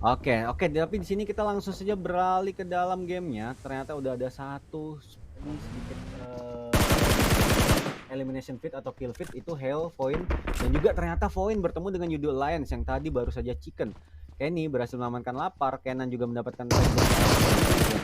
Oke, tapi di sini kita langsung saja beralih ke dalam gamenya. Ternyata udah ada satu ini sedikit elimination feed atau kill feed itu Hell, Void, dan juga ternyata Void bertemu dengan Yudo Alliance yang tadi baru saja Chicken. Kenny berhasil mengamankan lapar, Kenan juga mendapatkan dan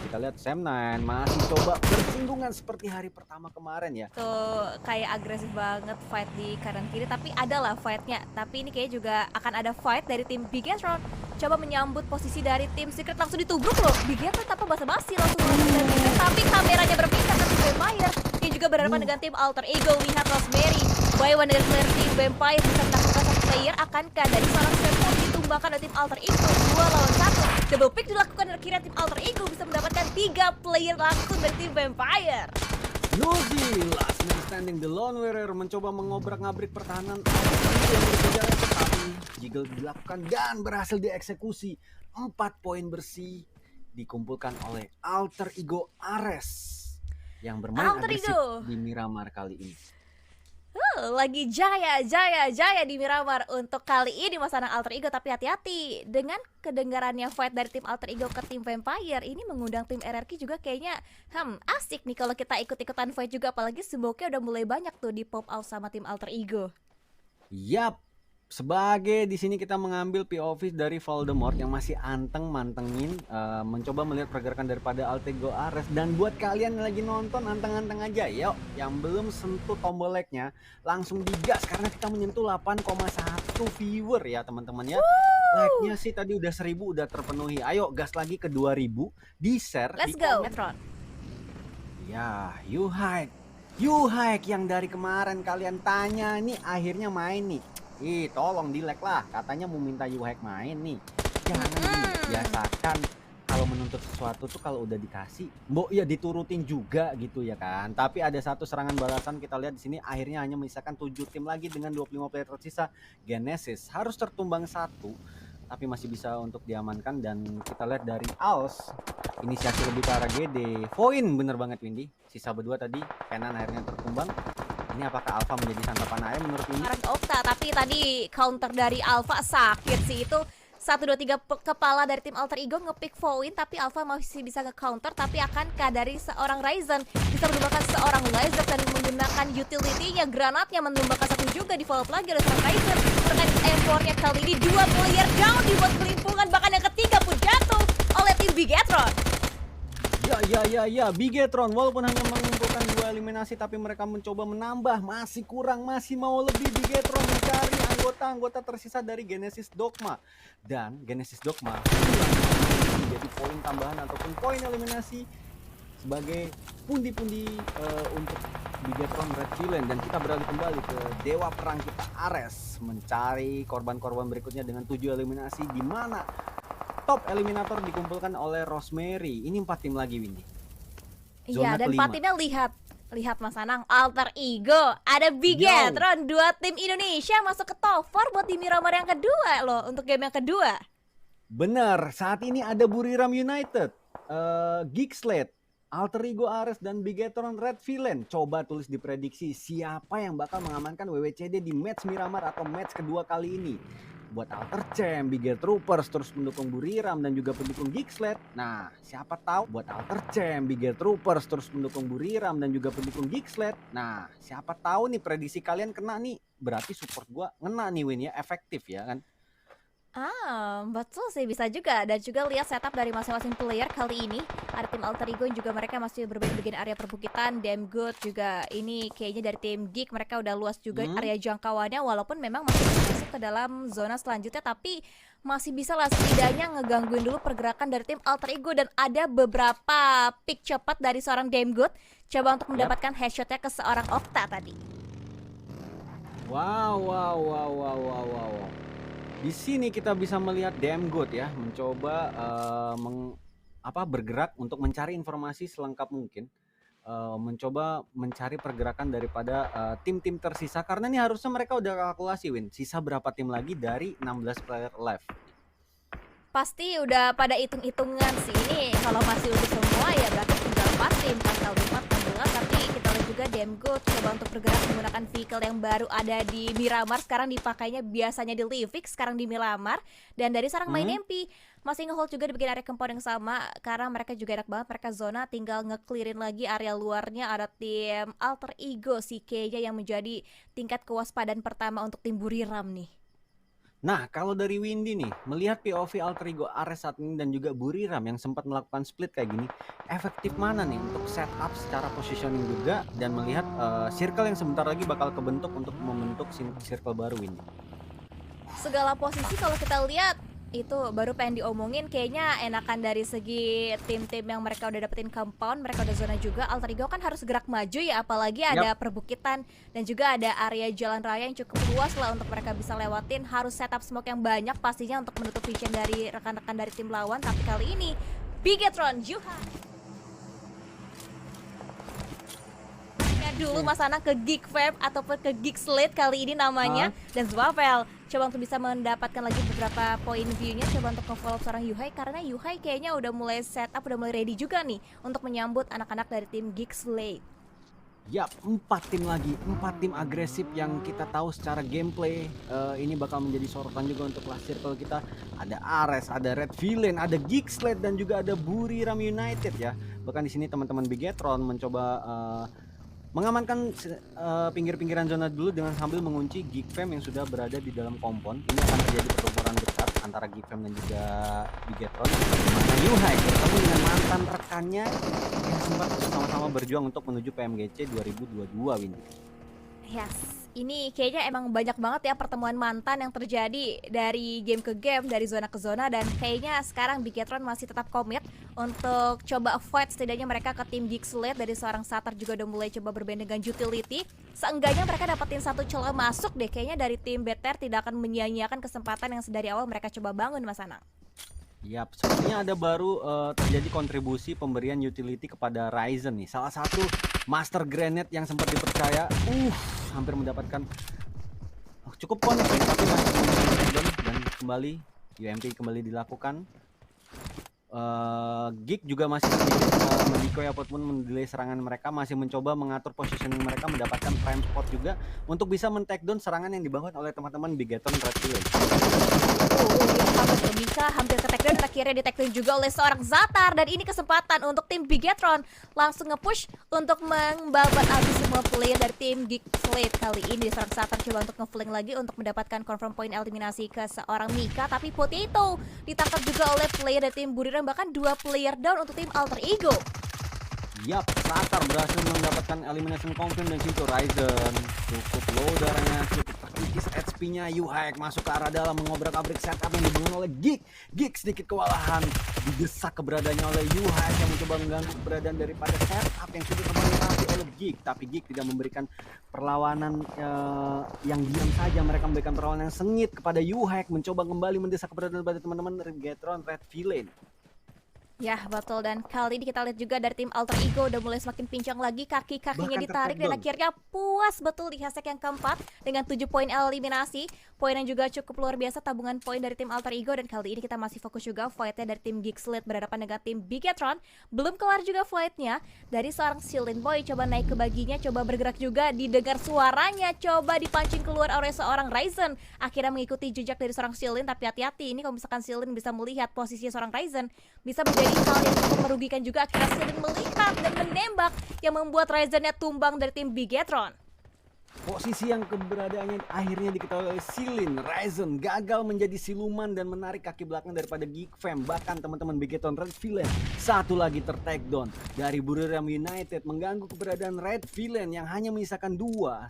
kita lihat Sam9 masih coba bersinggungan seperti hari pertama kemarin ya. Tuh kayak agresif banget fight di kanan kiri, tapi ada lah fightnya. Tapi ini kayak juga akan ada fight dari tim Bigetron. Coba menyambut posisi dari tim Secret, langsung ditubruk loh. Bigetron tanpa basa-basi langsung masuk dari Secret, tapi kameranya berpindah ke tim Vampire. Dia juga berhadapan dengan tim Alter Ego. Lihat Rosemary by one dari player tim Vampire bisa menaklukkan satu player. Akankah dari seorang Swerve ditumbangkan oleh tim Alter Ego 2 lawan 1? Double pick dilakukan dan akhirnya tim Alter Ego bisa mendapatkan 3 player langsung dari tim Vampire. Nozi, last man standing, the lone warrior mencoba mengobrak-ngabrik pertahanan yang berjalan, tetapi jiggle dilakukan dan berhasil dieksekusi. 4 poin bersih dikumpulkan oleh Alter Ego Ares yang bermain Alter agresif Ego di Miramar kali ini. lagi jaya di Miramar untuk kali ini Mas Anang Alter Ego. Tapi hati-hati dengan kedengarannya fight dari tim Alter Ego ke tim Vampire. Ini mengundang tim RRQ juga kayaknya asik nih kalau kita ikut-ikutan fight juga. Apalagi smoke-nya udah mulai banyak tuh di pop out sama tim Alter Ego. Yap, sebagai di sini kita mengambil POV dari Voldemort yang masih mantengin mencoba melihat pergerakan daripada Alter Ego Ares. Dan buat kalian yang lagi nonton, anteng-anteng aja yuk, yang belum sentuh tombol like-nya langsung digas karena kita menyentuh 8,1 viewer ya teman-teman ya. Like-nya sih tadi udah 1000 udah terpenuhi. Ayo gas lagi ke 2000, di share, Let's di go komen. Metron. Ya, You Hike yang dari kemarin kalian tanya nih akhirnya main nih. Tolong di like lah, katanya mau minta You-Hike main nih. Jangan dibiasakan kalau menuntut sesuatu tuh kalau udah dikasih, mbok ya diturutin juga gitu ya kan. Tapi ada satu serangan balasan kita lihat di sini akhirnya hanya menyisakan 7 tim lagi dengan 25 player tersisa. Genesis harus tertumbang satu, tapi masih bisa untuk diamankan. Dan kita lihat dari Als, inisiasi lebih ke arah GD. Void bener banget Windy. Sisa berdua tadi, Kenan akhirnya tertumbang. Ini apakah Alpha menjadi santapan ayam menurut Windy? Kemarin Okta, tapi tadi counter dari Alpha sakit sih itu. 1, 2, 3 kepala dari tim Alter Ego ngepick Void, tapi Alpha masih bisa nge-counter. Tapi akankah dari seorang Ryzen bisa menumbangkan seorang Laser dan menggunakan utility-nya, granatnya menumbangkan satu juga di follow up lagi oleh seorang Ryzen. Terkait M4-nya kali ini 2 player down, dibuat kelimpungan, bahkan yang ketiga pun jatuh oleh tim Bigetron. Ya, Bigetron walaupun hanya mengumpulkan 2 eliminasi tapi mereka mencoba menambah, masih kurang, masih mau lebih. Bigetron mencari anggota tersisa dari Genesis Dogma, dan Genesis Dogma menjadi poin tambahan ataupun poin eliminasi sebagai pundi-pundi untuk Bigetron Red Villain. Dan kita beralih kembali ke dewa perang kita Ares mencari korban-korban berikutnya dengan 7 eliminasi, di mana top eliminator dikumpulkan oleh Rosemary. Ini 4 tim lagi Windy. Iya, dan 4 timnya lihat Mas Anang, Alter Ego, ada Bigetron, 2 tim Indonesia masuk ke top 4 buat di Miramar yang kedua loh, untuk game yang kedua. Bener, saat ini ada Buriram United, Geekslate, Alter Ego Ares, dan Bigetron Red Villain. Coba tulis di prediksi siapa yang bakal mengamankan WWCD di match Miramar atau match kedua kali ini. Buat Alter Champ, Biget Troopers terus mendukung Buriram dan juga pendukung Geekslate. Nah, siapa tahu buat Alter Champ, Biget Troopers terus mendukung Buriram dan juga pendukung Geekslate. Nah, siapa tahu nih prediksi kalian kena nih. Berarti support gua ngena nih Win ya, efektif ya kan. Betul sih, bisa juga. Dan juga lihat setup dari masing-masing player kali ini. Ada tim Alter Ego yang juga mereka masih berbagai-bagian area perbukitan. Damn good juga ini kayaknya dari tim Geek, mereka udah luas juga area jangkauannya. Walaupun memang masih masuk ke dalam zona selanjutnya, tapi masih bisa lah setidaknya ngegangguin dulu pergerakan dari tim Alter Ego. Dan ada beberapa pick cepat dari seorang Damn good, coba untuk mendapatkan headshotnya ke seorang Okta tadi. Wow. Di sini kita bisa melihat Damn Good ya mencoba bergerak untuk mencari informasi selengkap mungkin, mencoba mencari pergerakan daripada tim-tim tersisa, karena ini harusnya mereka udah kalkulasi Win sisa berapa tim lagi dari 16 player left. Pasti udah pada hitung-hitungan sih ini. Kalau masih udah semua ya berarti tinggal 4 tim, pasal 4 16. Tapi kita lihat juga Demgo coba untuk bergerak menggunakan vehicle yang baru ada di Miramar. Sekarang dipakainya biasanya di Livik, sekarang di Miramar. Dan dari seorang main MP masih ngehold juga di bagian area compound yang sama, karena mereka juga enak banget, mereka zona tinggal ngeclearin lagi area luarnya. Ada tim Alter Ego si Kayaknya yang menjadi tingkat kewaspadaan pertama untuk tim Buriram nih. Nah, kalau dari Windy nih, melihat POV Alter Ego Ares saat ini dan juga Buriram yang sempat melakukan split kayak gini, efektif mana nih untuk setup secara positioning juga dan melihat circle yang sebentar lagi bakal kebentuk untuk membentuk circle baru Windy? Segala posisi kalau kita lihat itu baru pengen diomongin, kayaknya enakan dari segi tim-tim yang mereka udah dapetin compound, mereka udah zona juga. Alter Ego kan harus gerak maju ya, apalagi ada perbukitan dan juga ada area jalan raya yang cukup luas lah untuk mereka bisa lewatin. Harus setup smoke yang banyak pastinya untuk menutup vision dari rekan-rekan dari tim lawan. Tapi kali ini Bigetron Yuhan dulu Mas Anang ke Geek Fam ataupun ke Geek Slate kali ini namanya. Dan Zwavel coba untuk bisa mendapatkan lagi beberapa poin view-nya, coba untuk nge-follow seorang Yuhai, karena Yuhai kayaknya udah mulai setup, udah mulai ready juga nih untuk menyambut anak-anak dari tim Geek Slate. Yap, 4 tim lagi, 4 tim agresif yang kita tahu secara gameplay ini bakal menjadi sorotan juga untuk last circle kita. Ada Ares, ada Red Villain, ada Geek Slate dan juga ada Buriram United ya. Bahkan di sini teman-teman Bigetron mencoba mengamankan pinggir-pinggiran zona dulu dengan sambil mengunci Geek Fam yang sudah berada di dalam kompon. Ini akan terjadi pertempuran besar antara Geek Fam dan juga Bigetron, di mana Yuhai bertemu dengan mantan rekannya yang sempat sama-sama berjuang untuk menuju PMGC 2022 Windy. Yes, ini kayaknya emang banyak banget ya pertemuan mantan yang terjadi dari game ke game, dari zona ke zona. Dan kayaknya sekarang Bigetron masih tetap komit untuk coba fight setidaknya mereka ke tim Geek Slate. Dari seorang Satar juga udah mulai coba berband dengan utility. Seenggaknya mereka dapetin satu celah masuk deh. Kayaknya dari tim BTR tidak akan menyia-nyiakan kesempatan yang sedari awal mereka coba bangun, Mas Anang. Yap, sepertinya ada baru terjadi kontribusi pemberian utility kepada Ryzen nih. Salah satu master grenade yang sempat dipercaya, hampir mendapatkan cukup connect ya, tapi masih dan kembali UMP kembali dilakukan. Geek juga masih mendecoy apapun mendelay serangan mereka, masih mencoba mengatur positioning mereka, mendapatkan prime spot juga untuk bisa men-take down serangan yang dibangun oleh teman-teman Bigetron Red Villain. Bisa hampir ke take down dan akhirnya di take down juga oleh seorang Zatar. Dan ini kesempatan untuk tim Bigetron langsung nge-push untuk membabat habis semua player dari tim Geek Slate. Kali ini seorang Zatar coba untuk nge-flank lagi untuk mendapatkan confirm point eliminasi ke seorang Mika. Tapi Potato ditangkap juga oleh player dari tim Buriram, bahkan 2 player down untuk tim Alter Ego. Yap, Satar berhasil mendapatkan elimination confirm dan situ Ryzen cukup low darahnya, cukup terkikis HP-nya. Yuhai masuk ke arah dalam mengobrak-abrik setup yang dibangun oleh Geek. Geek sedikit kewalahan, didesak keberadaannya oleh Yuhai yang mencoba mengganggu keberadaan daripada setup yang sudah terdominasi oleh Geek. Tapi Geek tidak memberikan perlawanan yang diam saja, mereka memberikan perlawanan yang sengit kepada Yuhai, mencoba kembali mendesak keberadaan pada teman-teman Bigetron Red Villain. Ya betul, dan kali ini kita lihat juga dari tim Alter Ego udah mulai semakin pincang lagi, kaki-kakinya ditarik dan akhirnya puas betul di hashtag yang keempat dengan 7 poin eliminasi. Poin yang juga cukup luar biasa, tabungan poin dari tim Alter Ego. Dan kali ini kita masih fokus juga fightnya dari tim Geek Slate berhadapan dengan tim Bigetron. Belum kelar juga fightnya dari seorang Silin Boy, coba naik ke baginya, coba bergerak juga, didengar suaranya, coba dipancing keluar oleh seorang Ryzen. Akhirnya mengikuti jejak dari seorang Silin, tapi hati-hati ini kalau misalkan Silin bisa melihat posisi seorang Ryzen, bisa menjadi hal yang cukup merugikan juga. Akhirnya Silin melihat dan menembak yang membuat Ryzennya tumbang dari tim Bigetron. Posisi yang keberadaannya akhirnya diketahui oleh Silin. Ryzen gagal menjadi siluman dan menarik kaki belakang daripada Geek Fam. Bahkan teman-teman Bigetron Red Villain satu lagi ter-take down dari Buriram United, mengganggu keberadaan Red Villain yang hanya menyisakan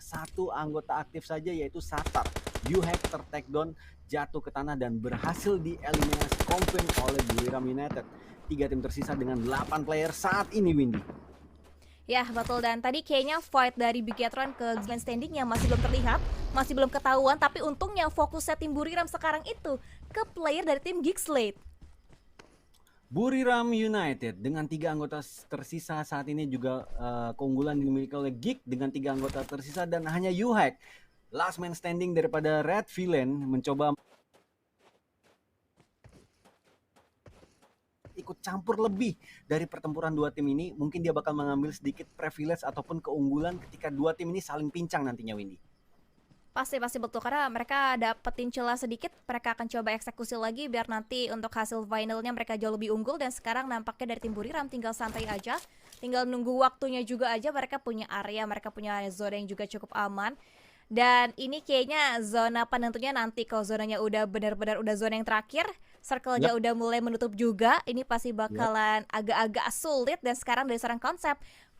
satu anggota aktif saja, yaitu Satar. Yuhai ter-take down, jatuh ke tanah dan berhasil dieliminasi confirm oleh Buriram United. 3 tim tersisa dengan 8 player saat ini, Windy. Ya betul, dan tadi kayaknya fight dari Bigetron ke grand standing yang masih belum terlihat, masih belum ketahuan. Tapi untungnya fokusnya tim Buriram sekarang itu ke player dari tim Geek Slate. Buriram United dengan 3 anggota tersisa saat ini juga keunggulan dimiliki oleh Geek dengan 3 anggota tersisa dan hanya Yuhai last man standing daripada Red Villain mencoba ikut campur lebih dari pertempuran dua tim ini, mungkin dia bakal mengambil sedikit privilege ataupun keunggulan ketika dua tim ini saling pincang nantinya, Windy. Pasti pasti betul karena mereka dapetin celah sedikit, mereka akan coba eksekusi lagi biar nanti untuk hasil finalnya mereka jauh lebih unggul. Dan sekarang nampaknya dari tim Buriram tinggal santai aja, tinggal nunggu waktunya juga aja. Mereka punya area, mereka punya zona yang juga cukup aman. Dan ini kayaknya zona penentunya nanti kalau zonanya udah benar-benar udah zona yang terakhir, circle-nya udah mulai menutup juga, ini pasti bakalan agak-agak sulit. Dan sekarang dari seorang konsep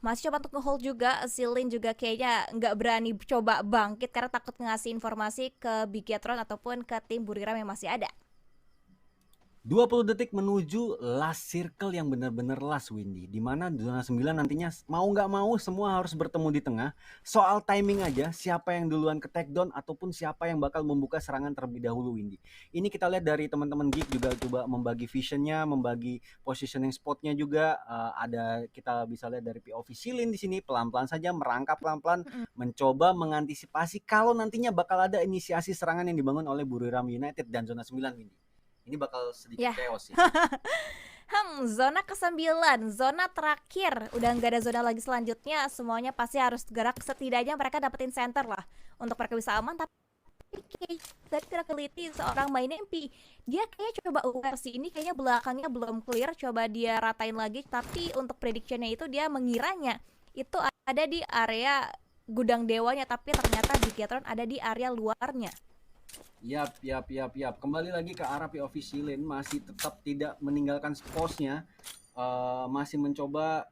masih coba untuk nge-hold juga, Silin juga kayaknya nggak berani coba bangkit karena takut ngasih informasi ke Bigetron ataupun ke tim Buriram yang masih ada. 20 detik menuju last circle yang benar-benar last, Windy, dimana zona 9 nantinya mau nggak mau semua harus bertemu di tengah. Soal timing aja, siapa yang duluan ke takedown ataupun siapa yang bakal membuka serangan terlebih dahulu, Windy. Ini kita lihat dari teman-teman Geek juga coba membagi visionnya, membagi positioning spotnya juga. Ada kita bisa lihat dari POV Silin di sini pelan-pelan saja merangkap pelan-pelan, mencoba mengantisipasi kalau nantinya bakal ada inisiasi serangan yang dibangun oleh Buriram United dan zona 9, Windy. Ini bakal sedikit chaos sih. Zona ke-9, zona terakhir. Udah nggak ada zona lagi selanjutnya. Semuanya pasti harus gerak. Setidaknya mereka dapetin center lah untuk mereka bisa aman. Tapi dari teliti seorang main MP, dia kayaknya coba aware sih. Ini kayaknya belakangnya belum clear. Coba dia ratain lagi. Tapi untuk predictionnya itu dia mengiranya itu ada di area gudang dewanya. Tapi ternyata Bigetron ada di area luarnya. Yap. Kembali lagi ke arah POV Silin, masih tetap tidak meninggalkan posnya, masih mencoba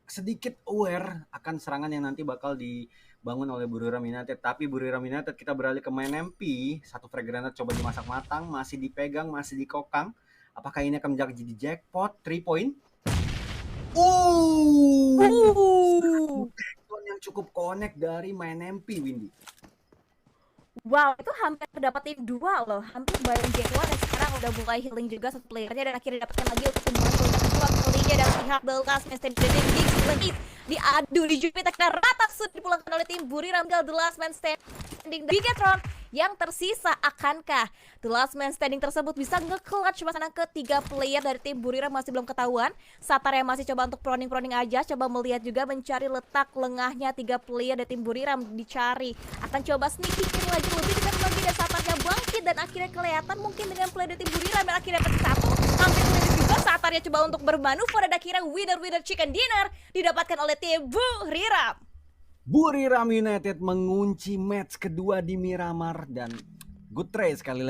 sedikit aware akan serangan yang nanti bakal dibangun oleh Buriram United. Tapi Buriram United kita beralih ke main MP, satu frag granate coba dimasak matang, masih dipegang, masih dikokang. Apakah ini akan menjadi jackpot 3 point? Yang cukup connect dari main MP, Windy. Wow, itu hampir dapetin 2 loh, hampir bareng J1 dan sekarang udah mulai healing juga satu playernya dan akhirnya dapetkan lagi untuk membantu kedua kalinya dari pihak The Last Man Standing diadu di Jupiter karena rata sudah dipulangkan oleh tim Buriram. The Last Man Standing Bigetron yang tersisa, akankah The Last Man Standing tersebut bisa nge-clutch pasangan ketiga player dari tim Buriram masih belum ketahuan. Satar yang masih coba untuk proning aja, coba melihat juga mencari letak lengahnya 3 player dari tim Buriram, dicari akan coba sneaking in lagi lebih dekat lagi dan Satarnya bangkit dan akhirnya kelihatan mungkin dengan player dari tim Buriram dan akhirnya dapat satu hampir mirip juga. Satarnya coba untuk bermanuver dan akhirnya winner chicken dinner didapatkan oleh tim Buriram. Buriram United mengunci match kedua di Miramar dan good try sekali lagi.